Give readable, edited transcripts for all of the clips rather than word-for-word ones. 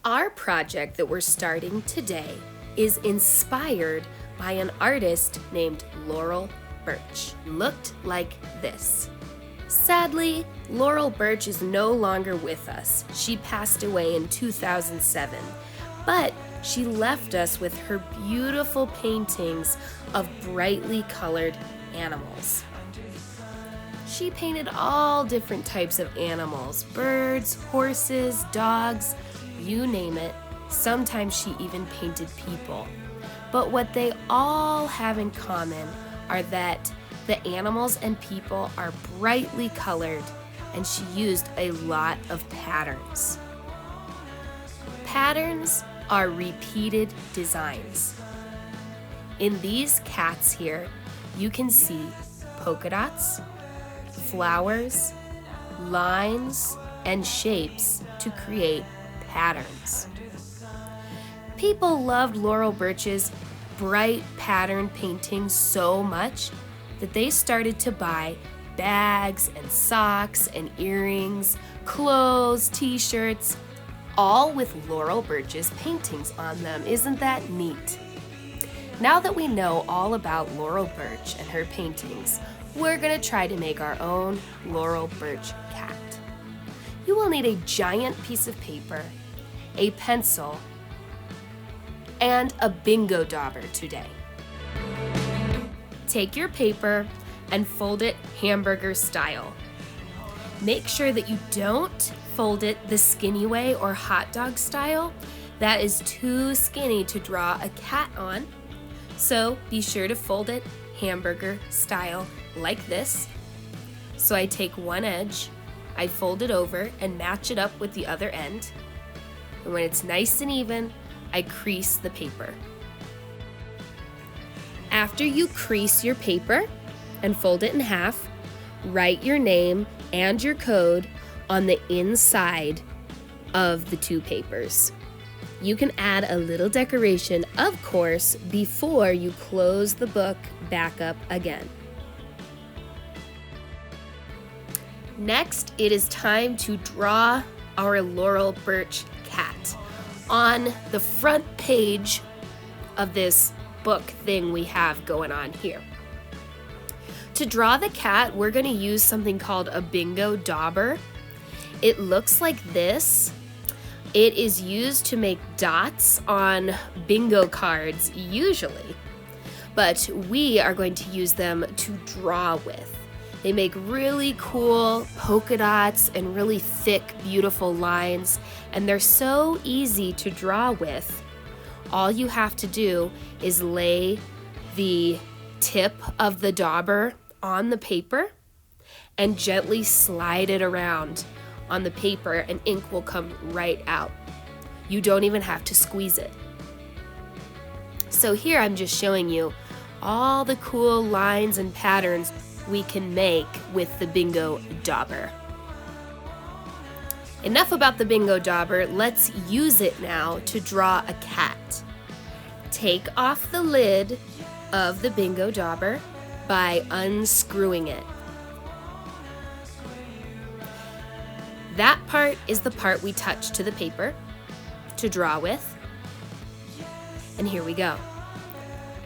Our project that we're starting today is inspired by an artist named Laurel Burch. Looked like this. Sadly, Laurel Burch is no longer with us. She passed away in 2007, but she left us with her beautiful paintings of brightly colored animals. She painted all different types of animals, birds, horses, dogs, you name it. Sometimes she even painted people. But what they all have in common are that the animals and people are brightly colored, and she used a lot of patterns. Patterns are repeated designs. In these cats here, you can see polka dots, flowers, lines, and shapes to create patterns. People loved Laurel Burch's bright pattern paintings so much that they started to buy bags and socks and earrings, clothes, t-shirts, all with Laurel Burch's paintings on them. Isn't that neat? Now that we know all about Laurel Burch and her paintings, we're going to try to make our own Laurel Burch cat. You will need a giant piece of paper, a pencil, and a bingo dauber today. Take your paper and fold it hamburger style. Make sure that you don't fold it the skinny way or hot dog style. That is too skinny to draw a cat on. So be sure to fold it hamburger style like this. So I take one edge, I fold it over and match it up with the other end. And when it's nice and even, I crease the paper. After you crease your paper and fold it in half, write your name and your code on the inside of the two papers. You can add a little decoration, of course, before you close the book back up again. Next, it is time to draw our Laurel Burch cat on the front page of this book thing we have going on here. To draw the cat, we're going to use something called a bingo dauber. It looks like this. It is used to make dots on bingo cards usually, but we are going to use them to draw with. They make really cool polka dots and really thick, beautiful lines, and they're so easy to draw with. All you have to do is lay the tip of the dauber on the paper and gently slide it around on the paper, and ink will come right out. You don't even have to squeeze it. So here I'm just showing you all the cool lines and patterns we can make with the bingo dauber. Enough about the bingo dauber, let's use it now to draw a cat. Take off the lid of the bingo dauber by unscrewing it. That part is the part we touch to the paper to draw with. And here we go.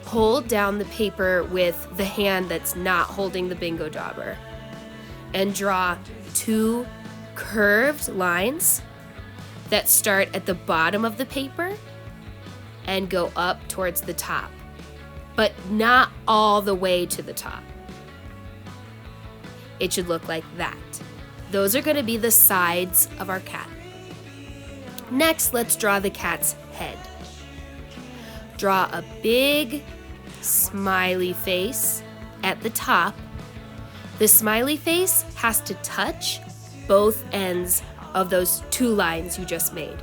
Hold down the paper with the hand that's not holding the bingo dauber and draw two curved lines that start at the bottom of the paper and go up towards the top, but not all the way to the top. It should look like that. Those are going to be the sides of our cat. Next, let's draw the cat's head. Draw a big smiley face at the top. The smiley face has to touch both ends of those two lines you just made.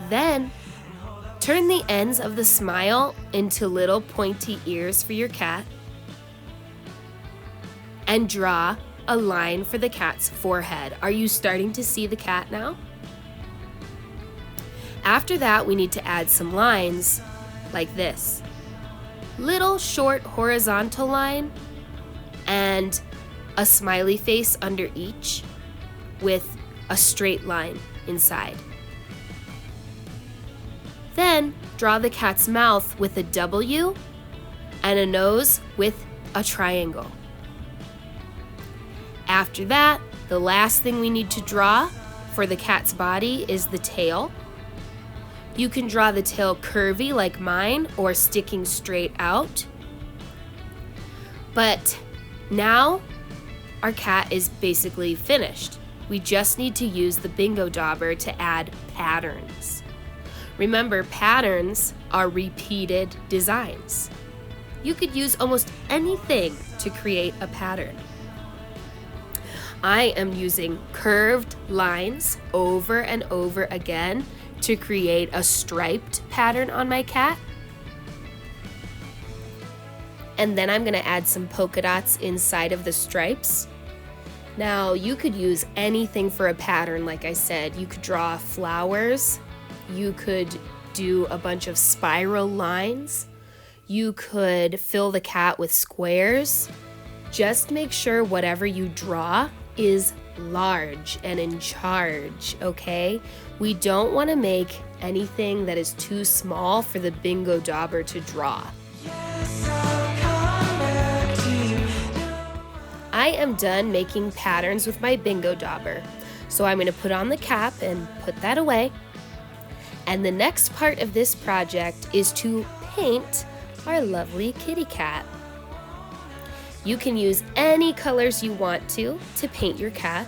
Then, turn the ends of the smile into little pointy ears for your cat and draw a line for the cat's forehead. Are you starting to see the cat now? After that, we need to add some lines like this. Little short horizontal line and a smiley face under each with a straight line inside. Then draw the cat's mouth with a W and a nose with a triangle. After that, the last thing we need to draw for the cat's body is the tail. You can draw the tail curvy like mine or sticking straight out. But now our cat is basically finished. We just need to use the bingo dauber to add patterns. Remember, patterns are repeated designs. You could use almost anything to create a pattern. I am using curved lines over and over again to create a striped pattern on my cat. And then I'm going to add some polka dots inside of the stripes. Now, you could use anything for a pattern, like I said. You could draw flowers. You could do a bunch of spiral lines. You could fill the cat with squares. Just make sure whatever you draw is large and in charge, okay? We don't want to make anything that is too small for the bingo dauber to draw. I am done making patterns with my bingo dauber, so I'm going to put on the cap and put that away. And the next part of this project is to paint our lovely kitty cat. You can use any colors you want to paint your cat.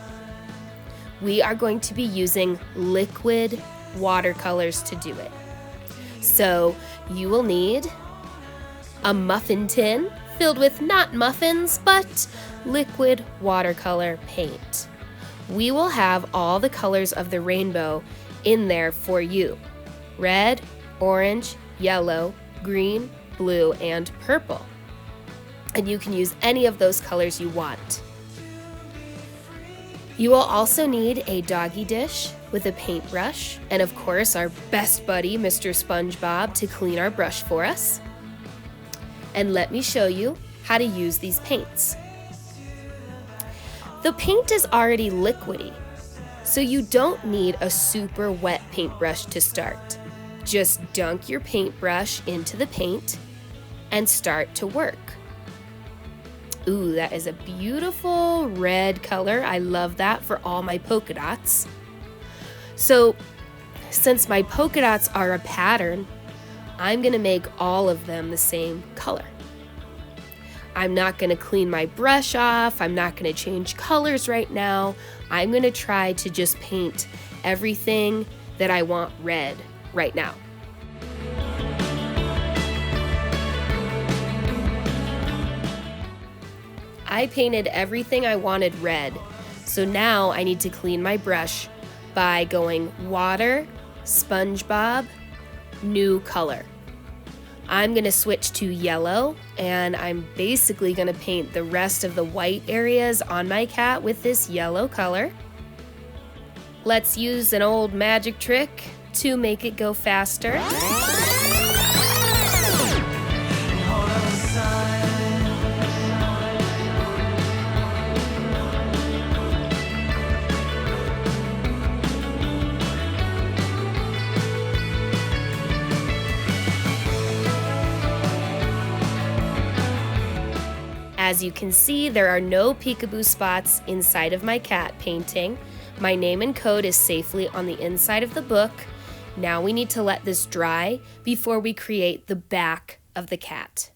We are going to be using liquid watercolors to do it. So you will need a muffin tin filled with not muffins, but liquid watercolor paint. We will have all the colors of the rainbow in there for you. Red, orange, yellow, green, blue, and purple. And you can use any of those colors you want. You will also need a doggy dish with a paintbrush, and of course our best buddy, Mr. SpongeBob, to clean our brush for us. And let me show you how to use these paints. The paint is already liquidy, so you don't need a super wet paintbrush to start. Just dunk your paintbrush into the paint and start to work. Ooh, that is a beautiful red color. I love that for all my polka dots. So, since my polka dots are a pattern, I'm gonna make all of them the same color. I'm not gonna clean my brush off. I'm not gonna change colors right now. I'm gonna try to just paint everything that I want red right now. I painted everything I wanted red, so now I need to clean my brush by going water, SpongeBob, new color. I'm gonna switch to yellow, and I'm basically gonna paint the rest of the white areas on my cat with this yellow color. Let's use an old magic trick to make it go faster. As you can see, there are no peekaboo spots inside of my cat painting. My name and code is safely on the inside of the book. Now we need to let this dry before we create the back of the cat.